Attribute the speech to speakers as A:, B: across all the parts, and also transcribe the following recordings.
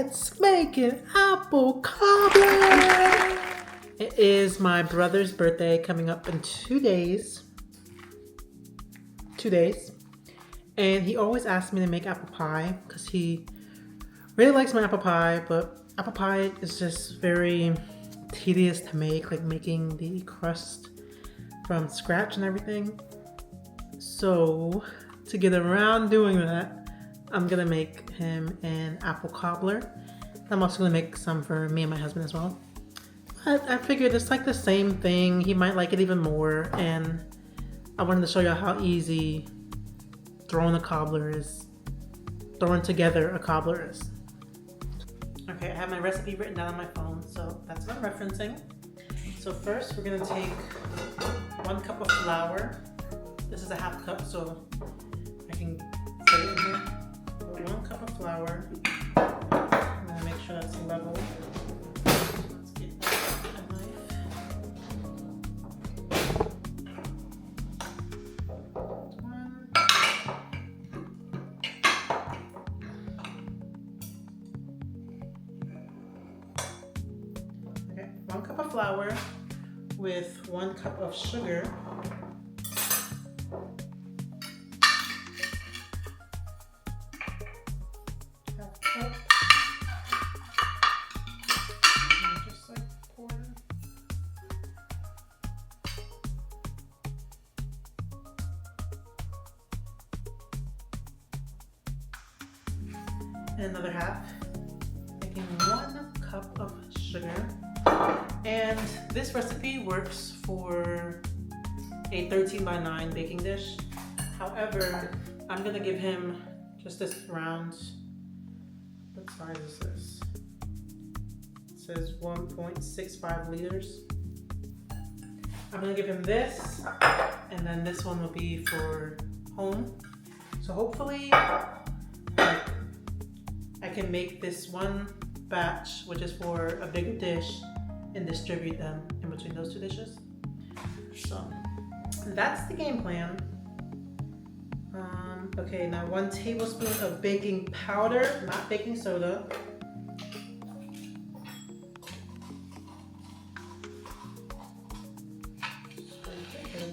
A: Let's make an apple cobbler! It is my brother's birthday coming up in 2 days. 2 days. And he always asks me to make apple pie because he really likes my apple pie, but apple pie is just very tedious to make, like making the crust from scratch and everything. So to get around doing that, I'm gonna make him an apple cobbler. I'm also gonna make some for me and my husband as well. But I figured it's like the same thing. He might like it even more, and I wanted to show you how easy throwing together a cobbler is. Okay, I have my recipe written down on my phone, so that's what I'm referencing. So first we're gonna take 1 cup of flour. This is a half cup, so I can put it in here. 1 cup of flour. I'm gonna make sure that's level. Let's get a knife. Okay, 1 cup of flour with 1 cup of sugar. And another half, making 1 cup of sugar. And this recipe works for a 13x9 baking dish. However, I'm gonna give him just this round. What size is this? It says 1.65 liters. I'm gonna give him this, and then this one will be for home. So hopefully, I can make this one batch, which is for a bigger dish, and distribute them in between those 2 dishes. So that's the game plan. Okay, now 1 tablespoon of baking powder, not baking soda.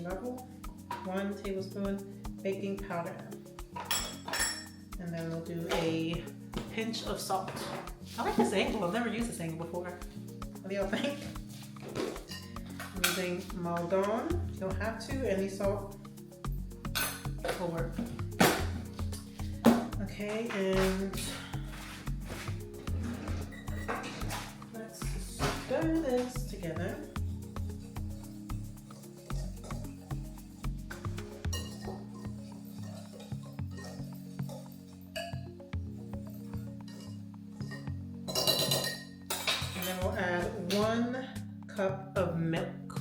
A: Level. 1 tablespoon baking powder. And then we'll do a pinch of salt. I like this angle. I've never used this angle before. What do y'all think? I'm using Maldon. You don't have to. Any salt will work. Okay, and let's stir this together. We'll add 1 cup of milk.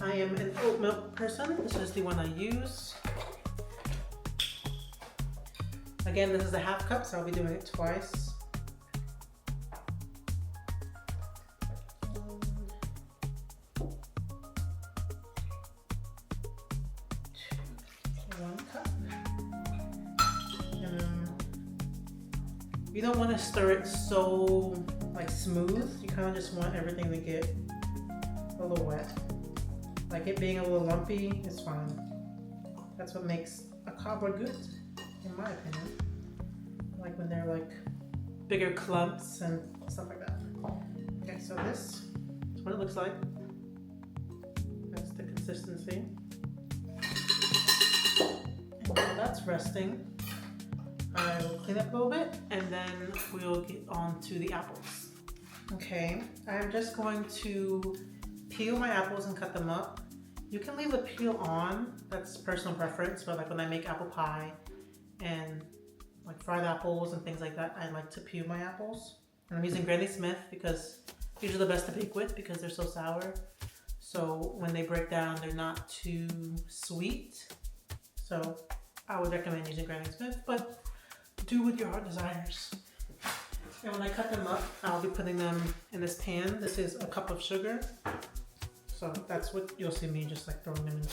A: I am an oat milk person. This is the one I use. Again, this is a half cup, so I'll be doing it twice. 1 cup. You don't want to stir it so smooth. You kind of just want everything to get a little wet. Like it being a little lumpy is fine. That's what makes a cobbler good, in my opinion. Like when they're bigger clumps and stuff like that. Okay, so this is what it looks like. That's the consistency. And while that's resting, I will clean up a little bit and then we'll get on to the apples. Okay, I'm just going to peel my apples and cut them up. You can leave the peel on, that's personal preference, but when I make apple pie and fried apples and things like that, I like to peel my apples. And I'm using Granny Smith because these are the best to bake with because they're so sour. So when they break down, they're not too sweet. So I would recommend using Granny Smith, but do with your heart desires. And when I cut them up, I'll be putting them in this pan. This is a cup of sugar. So that's what you'll see me just throwing them into.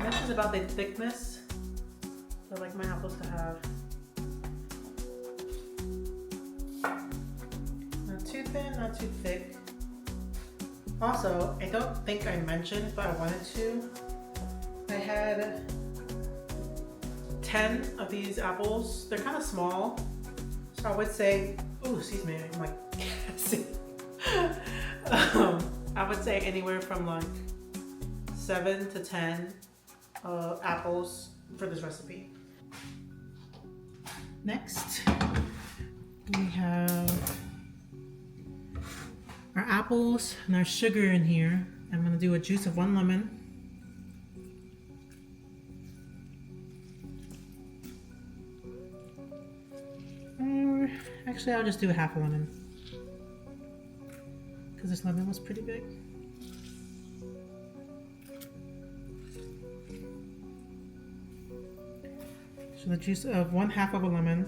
A: This is about the thickness I like my apples to have. Not too thin, not too thick. Also, I don't think I mentioned, but I wanted to. I had 10 of these apples. They're kind of small, so I would say, ooh, excuse me, I'm like, I would say anywhere from like 7 to 10 apples for this recipe. Next, we have our apples and our sugar in here. I'm gonna do a juice of 1 lemon. Or actually, I'll just do a half a lemon because this lemon was pretty big. So the juice of 1/2 of a lemon,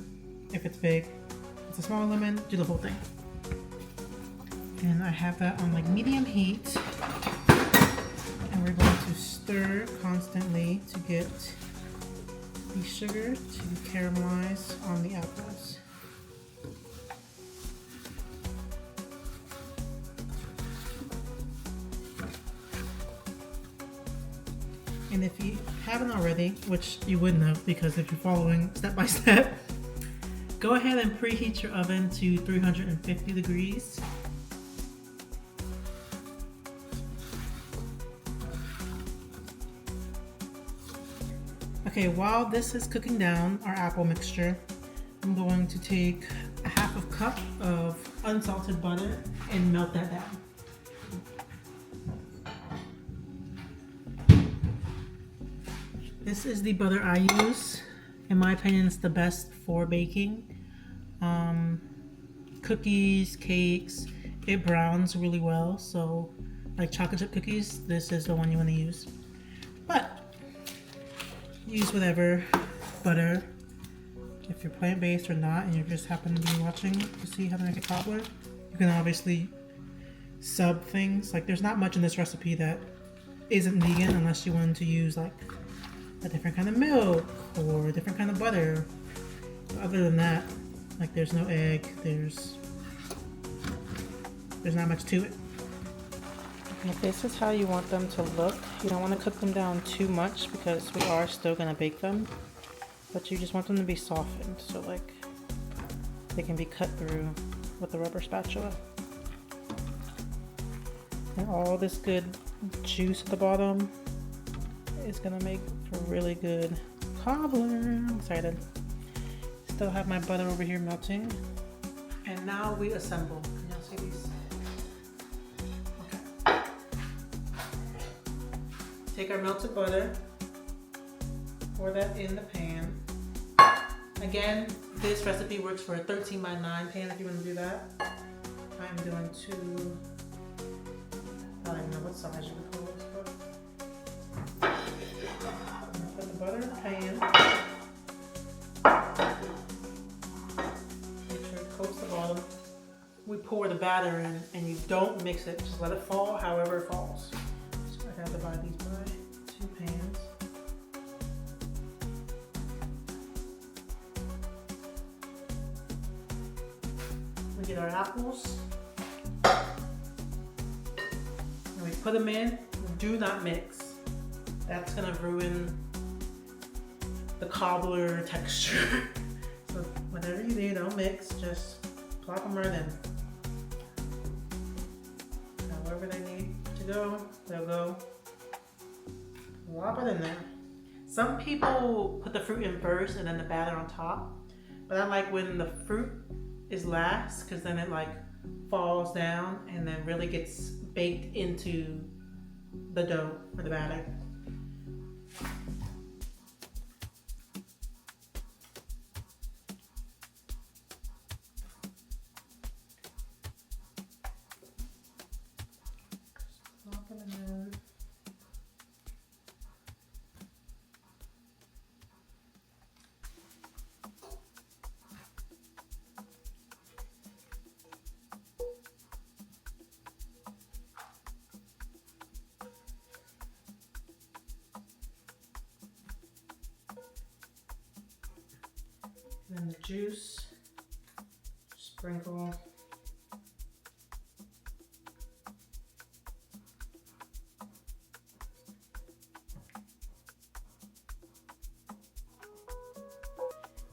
A: if it's big. If it's a small lemon, do the whole thing. And I have that on like medium heat. And we're going to stir constantly to get the sugar to caramelize on the apples. And if you haven't already, which you wouldn't have because if you're following step by step, go ahead and preheat your oven to 350 degrees. Okay, while this is cooking down our apple mixture, I'm going to take a 1/2 cup of unsalted butter and melt that down. This is the butter I use. In my opinion, it's the best for baking. Cookies, cakes, it browns really well. So like chocolate chip cookies, this is the one you want to use. But use whatever butter. If you're plant-based or not and you just happen to be watching to see how to make a cobbler, you can obviously sub things. Like there's not much in this recipe that isn't vegan unless you wanted to use like a different kind of milk or a different kind of butter. But other than that, like there's no egg, there's not much to it. And this is how you want them to look. You don't want to cook them down too much because we are still going to bake them, but you just want them to be softened so like they can be cut through with a rubber spatula. And all this good juice at the bottom is gonna make for really good cobbler. I'm excited. Still have my butter over here melting. And now we assemble. Can y'all see these? Okay. Take our melted butter, pour that in the pan. Again, this recipe works for a 13x9 pan if you want to do that. I'm going to, I don't even know what size you would call this, but put the butter in the pan. Make sure it coats the bottom. We pour the batter in and you don't mix it, just let it fall however it falls. So I have to divide these by 2 pans. We get our apples. And we put them in. Do not mix. That's gonna ruin the cobbler texture. So whatever you do, don't mix, just plop them right in. However they need to go, they'll go. Plop it in there. Some people put the fruit in first and then the batter on top, but I like when the fruit is last because then it like falls down and then really gets baked into the dough or the batter. And then the juice, sprinkle.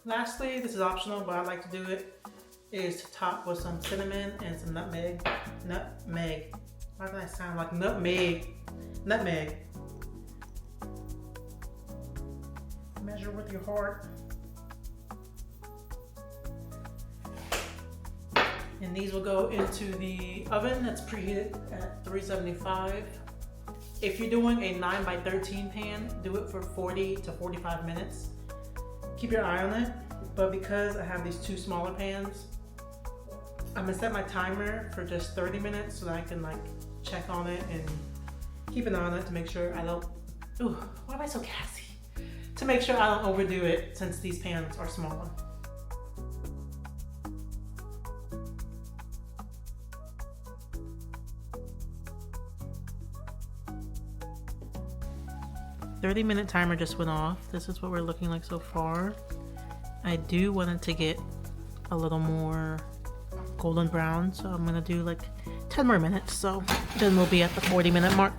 A: Lastly, this is optional, but I like to do it, is to top with some cinnamon and some nutmeg. Nutmeg. Why does that sound like nutmeg? Nutmeg. Measure with your heart. And these will go into the oven that's preheated at 375. If you're doing a 9x13 pan, do it for 40 to 45 minutes. Keep your eye on it, but because I have these two smaller pans, I'm gonna set my timer for just 30 minutes so that I can like check on it and keep an eye on it to make sure I don't, ooh, why am I so gassy? To make sure I don't overdo it since these pans are smaller. "30-minute timer just went off. This is what we're looking like so far. I do want it to get a little more golden brown, so I'm gonna do like 10 more minutes, so then we'll be at the 40-minute mark.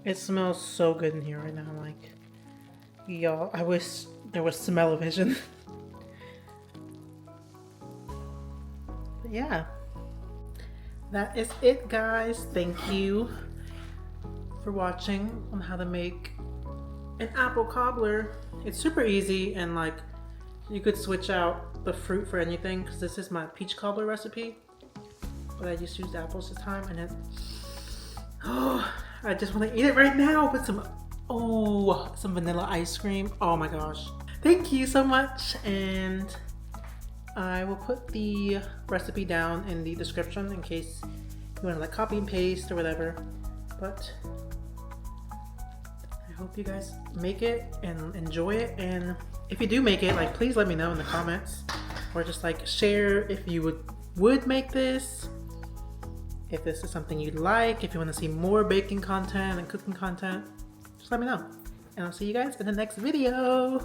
A: It smells so good in here right now, like, y'all, I wish there was smell-o-vision. But yeah, that is it, guys. Thank you for watching on how to make an apple cobbler. It's super easy, and like, you could switch out the fruit for anything, because this is my peach cobbler recipe, but I just used apples this time, and then, oh, I just want to eat it right now with some vanilla ice cream. Oh my gosh. Thank you so much, and I will put the recipe down in the description in case you want to like copy and paste or whatever. But I hope you guys make it and enjoy it, and if you do make it, like, please let me know in the comments, or just like share if you would make this, if this is something you'd like, if you want to see more baking content and cooking content, just let me know. And I'll see you guys in the next video.